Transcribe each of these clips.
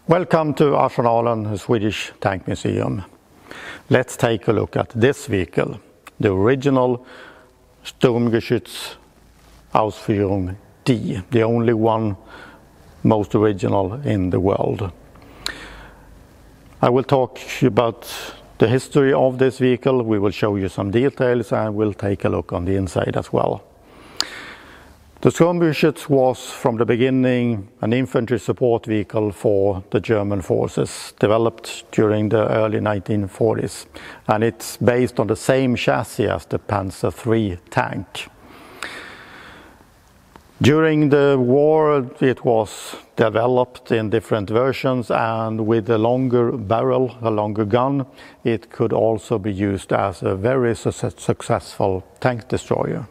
Welcome to Arsenalen, the Swedish Tank Museum. Let's take a look at this vehicle, the original Sturmgechütz Ausf D, the only one most original in the world. I will talk about the history of this vehicle, we will show you some details, and we'll take a look on the inside as well. The Sturmgechütz was from the beginning an infantry support vehicle for the German forces, developed during the early 1940s, and it's based on the same chassis as the Panzer III tank. During the war it was developed in different versions, and with a longer barrel, a longer gun, it could also be used as a very successful tank destroyer.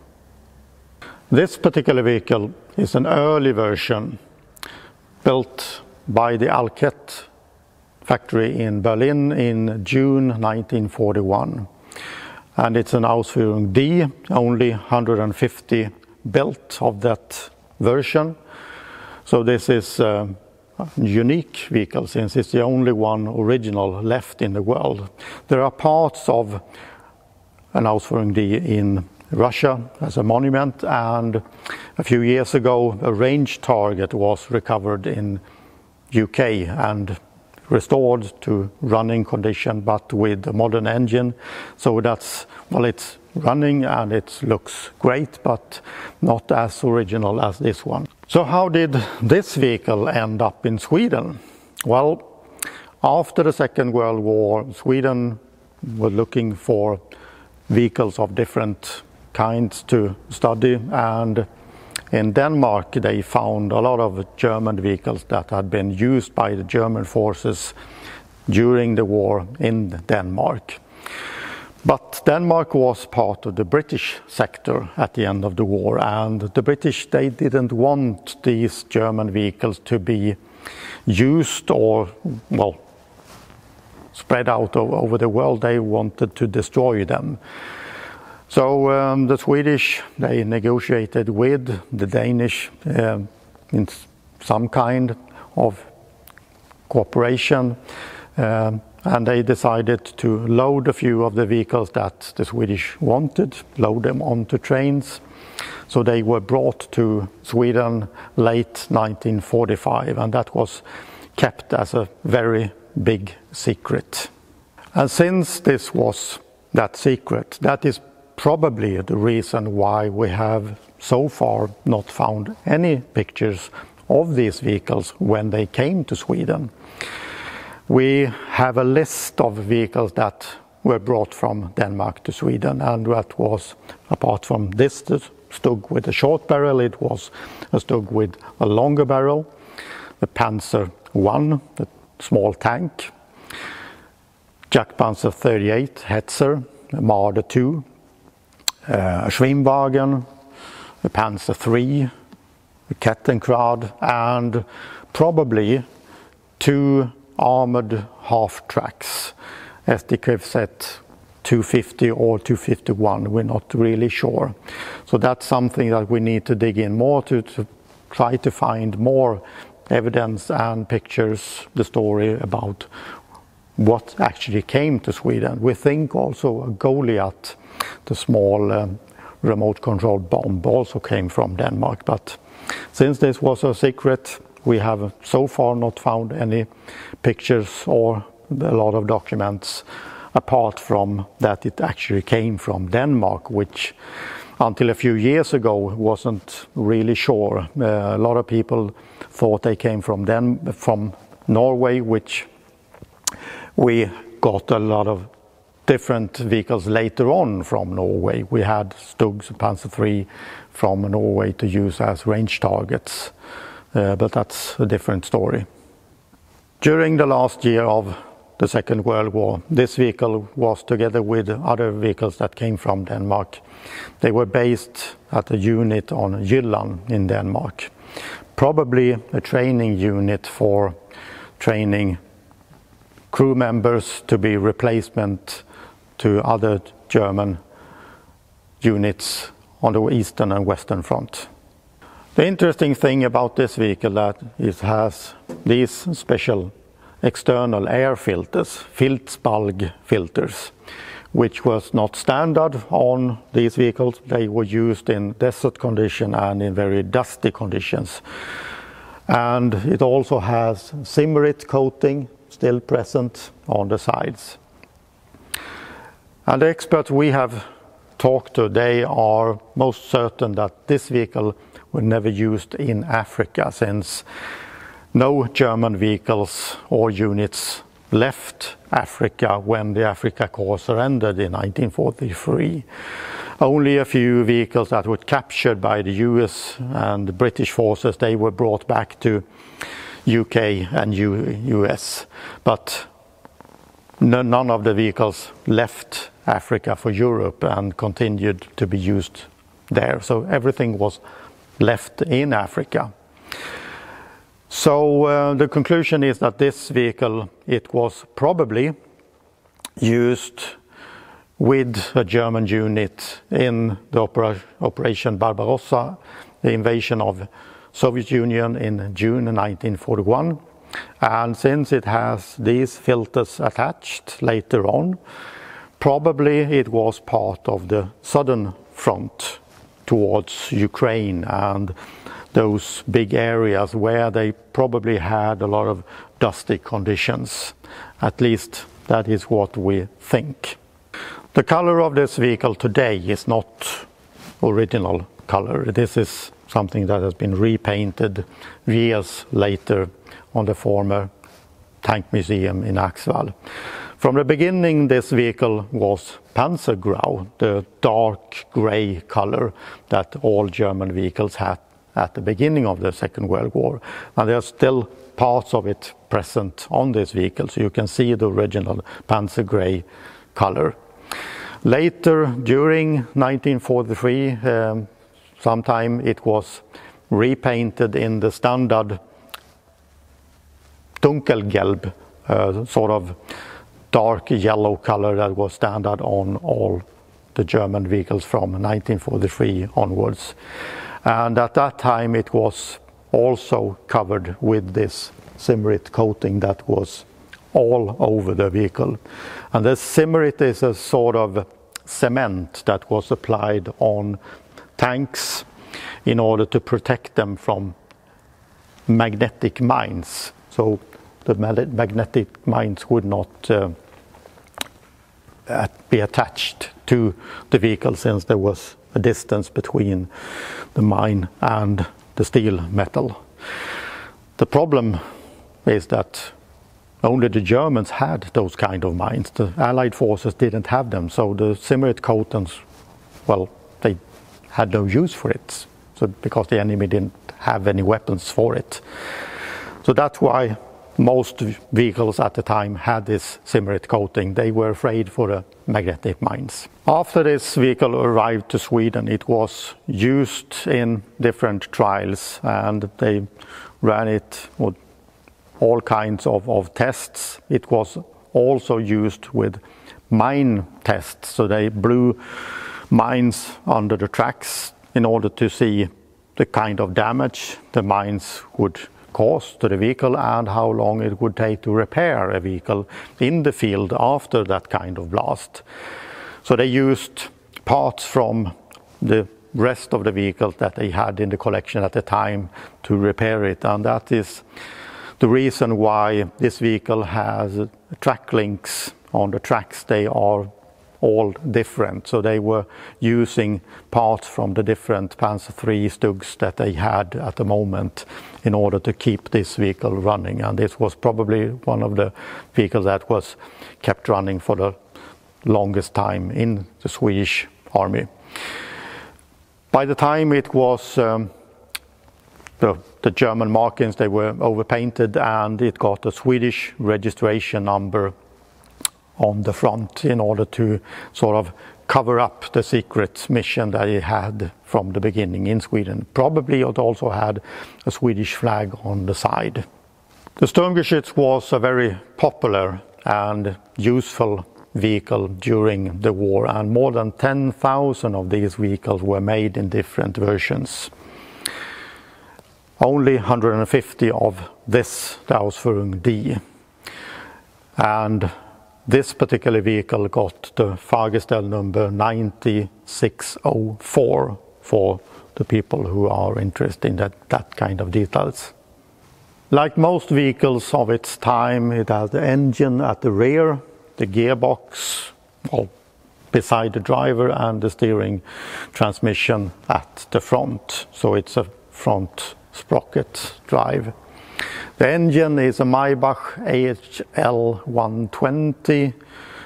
This particular vehicle is an early version built by the Alket factory in Berlin in June 1941. And it's an Ausf D, only 150 built of that version. So this is a unique vehicle since it's the only one original left in the world. There are parts of an Ausf D in Russia as a monument, and a few years ago a range target was recovered in UK and restored to running condition, but with a modern engine. So that's, well, it's running and it looks great, but not as original as this one. So how did this vehicle end up in Sweden? Well, after the Second World War, Sweden was looking for vehicles of different kinds to study, and in Denmark they found a lot of German vehicles that had been used by the German forces during the war in Denmark. But Denmark was part of the British sector at the end of the war, and the British, they didn't want these German vehicles to be used or, well, spread out over the world. They wanted to destroy them. So the Swedish, they negotiated with the Danish in some kind of cooperation, and they decided to load a few of the vehicles that the Swedish wanted, load them onto trains. So they were brought to Sweden late 1945, and that was kept as a very big secret. And since this was that secret, that is probably the reason why we have so far not found any pictures of these vehicles when they came to Sweden. We have a list of vehicles that were brought from Denmark to Sweden, and that was, apart from this Stug with a short barrel, it was a Stug with a longer barrel, the Panzer I, the small tank, Panzer 38 Hetzer, Marder II, a Schwimmwagen, a Panzer III, a Kettenkrad, and probably two armored half-tracks, SD-Krefset 250 or 251, we're not really sure. So that's something that we need to dig in more to try to find more evidence and pictures, the story about what actually came to Sweden. We think also a Goliath, the small remote controlled bomb, also came from Denmark, but since this was a secret, we have so far not found any pictures or a lot of documents apart from that it actually came from Denmark, which until a few years ago wasn't really sure. A lot of people thought they came from Norway, which we got a lot of different vehicles later on from Norway. We had Stugs and Panzer III from Norway to use as range targets, but that's a different story. During the last year of the Second World War, this vehicle was, together with other vehicles that came from Denmark, they were based at a unit on Jylland in Denmark. Probably a training unit for training crew members to be replacement to other German units on the Eastern and Western Front. The interesting thing about this vehicle that it has these special external air filters, Filzbalg filters, which was not standard on these vehicles. They were used in desert condition and in very dusty conditions. And it also has Simrit coating still present on the sides. And the experts we have talked to, they are most certain that this vehicle was never used in Africa, since no German vehicles or units left Africa when the Africa Corps surrendered in 1943. Only a few vehicles that were captured by the US and the British forces, they were brought back to UK and US. But none of the vehicles left Africa for Europe and continued to be used there. So everything was left in Africa. So the conclusion is that this vehicle, it was probably used with a German unit in the Operation Barbarossa, the invasion of Soviet Union in June 1941. And since it has these filters attached later on, probably it was part of the southern front towards Ukraine and those big areas where they probably had a lot of dusty conditions. At least that is what we think. The color of this vehicle today is not original color. This is something that has been repainted years later on the former Tankmuseum in Axvall. From the beginning, this vehicle was Panzergrau, the dark gray color that all German vehicles had at the beginning of the Second World War. And there are still parts of it present on this vehicle, so you can see the original Panzer gray color. Later, during 1943, sometime it was repainted in the standard Dunkelgelb, sort of dark yellow color that was standard on all the German vehicles from 1943 onwards. And at that time it was also covered with this Simrit coating that was all over the vehicle. And this Simrit is a sort of cement that was applied on tanks in order to protect them from magnetic mines. So the magnetic mines would not be attached to the vehicle, since there was a distance between the mine and the steel metal. The problem is that only the Germans had those kind of mines. The Allied forces didn't have them, so the Simrit coatings, well, they had no use for it, so because the enemy didn't have any weapons for it. So that's why most vehicles at the time had this Simrit coating. They were afraid for the magnetic mines. After this vehicle arrived to Sweden, it was used in different trials, and they ran it with all kinds of tests. It was also used with mine tests, so they blew mines under the tracks in order to see the kind of damage the mines would cause to the vehicle and how long it would take to repair a vehicle in the field after that kind of blast. So they used parts from the rest of the vehicles that they had in the collection at the time to repair it, and that is the reason why this vehicle has track links on the tracks. They are all different, so they were using parts from the different Panzer III Stugs that they had at the moment in order to keep this vehicle running, and this was probably one of the vehicles that was kept running for the longest time in the Swedish army. By the time it was the German markings, they were overpainted, and it got a Swedish registration number on the front in order to sort of cover up the secret mission that it had from the beginning in Sweden. Probably it also had a Swedish flag on the side. The Sturmgechütz was a very popular and useful vehicle during the war, and more than 10,000 of these vehicles were made in different versions. Only 150 of this, the Ausf D. And this particular vehicle got the Fahrgestell number 9604 for the people who are interested in that kind of details. Like most vehicles of its time, it has the engine at the rear, the gearbox beside the driver, and the steering transmission at the front. So it's a front sprocket drive. The engine is a Maybach AHL 120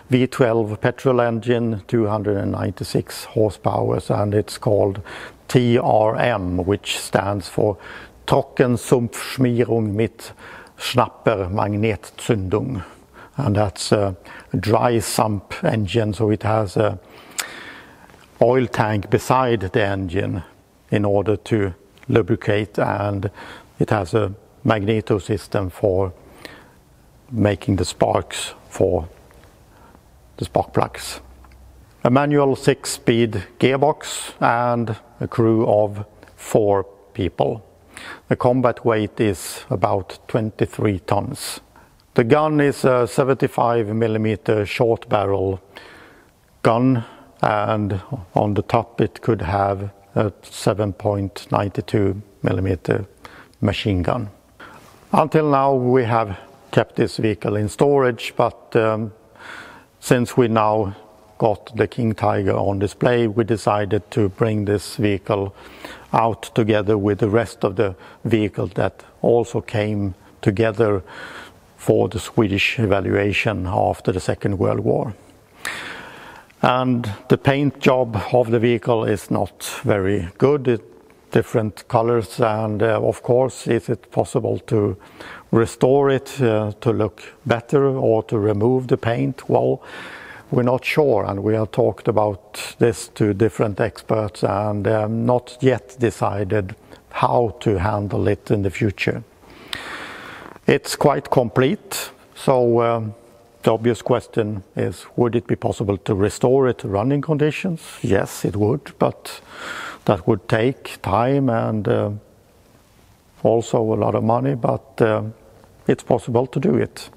V12 petrol engine, 296 horsepower, and it's called TRM, which stands for Trockensumpfschmierung mit Schnapper-Magnetzündung. And that's a dry sump engine, so it has a oil tank beside the engine in order to lubricate, and it has a magneto system for making the sparks for the spark plugs. A manual 6-speed gearbox and a crew of 4 people. The combat weight is about 23 tons. The gun is a 75mm short barrel gun, and on the top it could have a 7.92mm machine gun. Until now we have kept this vehicle in storage, but since we now got the King Tiger on display, we decided to bring this vehicle out together with the rest of the vehicles that also came together for the Swedish evaluation after the Second World War. And the paint job of the vehicle is not very good. Different colors, and of course, is it possible to restore it to look better or to remove the paint? Well, we're not sure, and we have talked about this to different experts, and not yet decided how to handle it in the future. It's quite complete, so the obvious question is, would it be possible to restore it to running conditions? Yes, it would, but that would take time and also a lot of money, but it's possible to do it.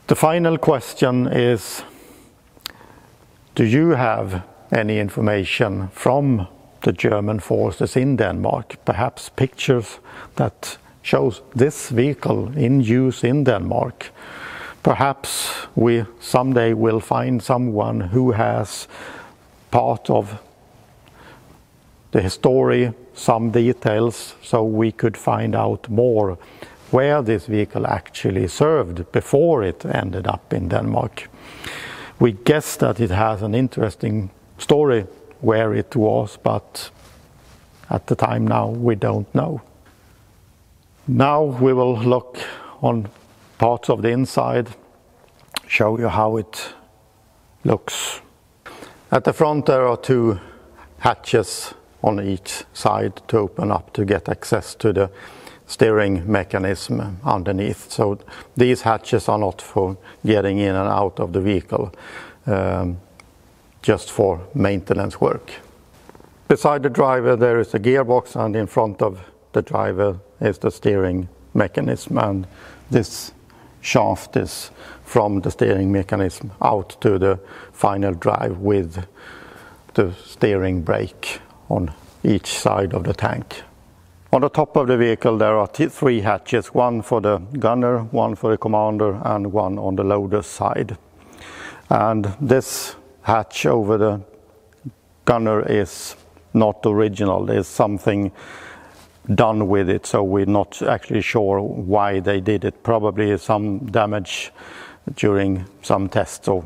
The final question is, do you have any information from the German forces in Denmark, perhaps pictures that shows this vehicle in use in Denmark? Perhaps we someday will find someone who has part of the story, some details, so we could find out more where this vehicle actually served before it ended up in Denmark. We guess that it has an interesting story where it was, but at the time now we don't know. Now we will look on parts of the inside, show you how it looks. At the front there are 2 hatches on each side to open up to get access to the steering mechanism underneath. So these hatches are not for getting in and out of the vehicle, just for maintenance work. Beside the driver there is a gearbox, and in front of the driver is the steering mechanism, and this shaft is from the steering mechanism out to the final drive with the steering brake on each side of the tank. On the top of the vehicle there are 3 hatches, one for the gunner, one for the commander, and one on the loader's side. And this hatch over the gunner is not original. There's something done with it, so we're not actually sure why they did it. Probably some damage during some tests, so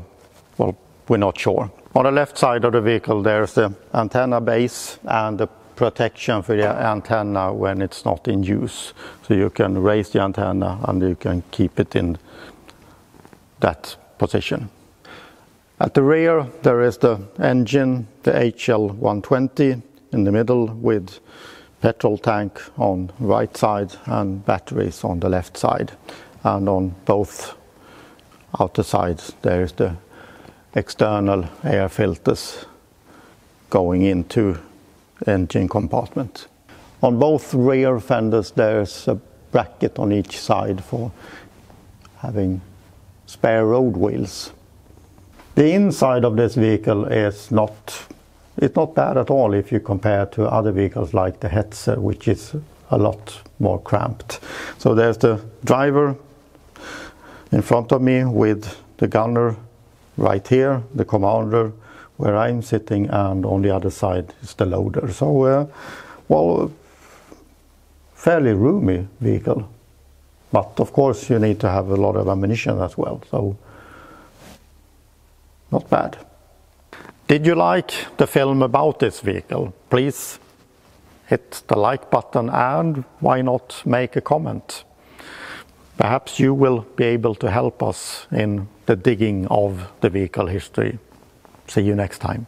well, we're not sure. On the left side of the vehicle there's the antenna base and the protection for the antenna when it's not in use. So you can raise the antenna and you can keep it in that position. At the rear there is the engine, the HL 120 in the middle, with petrol tank on right side and batteries on the left side. And on both outer sides there is the external air filters going into the engine compartment. On both rear fenders there's a bracket on each side for having spare road wheels. The inside of this vehicle is not bad at all if you compare to other vehicles like the Hetzer, which is a lot more cramped. So there's the driver in front of me with the gunner right here, the commander where I'm sitting, and on the other side is the loader. So, well, fairly roomy vehicle. But of course you need to have a lot of ammunition as well, so not bad. Did you like the film about this vehicle? Please hit the like button, and why not make a comment? Perhaps you will be able to help us in the digging of the vehicle history. See you next time.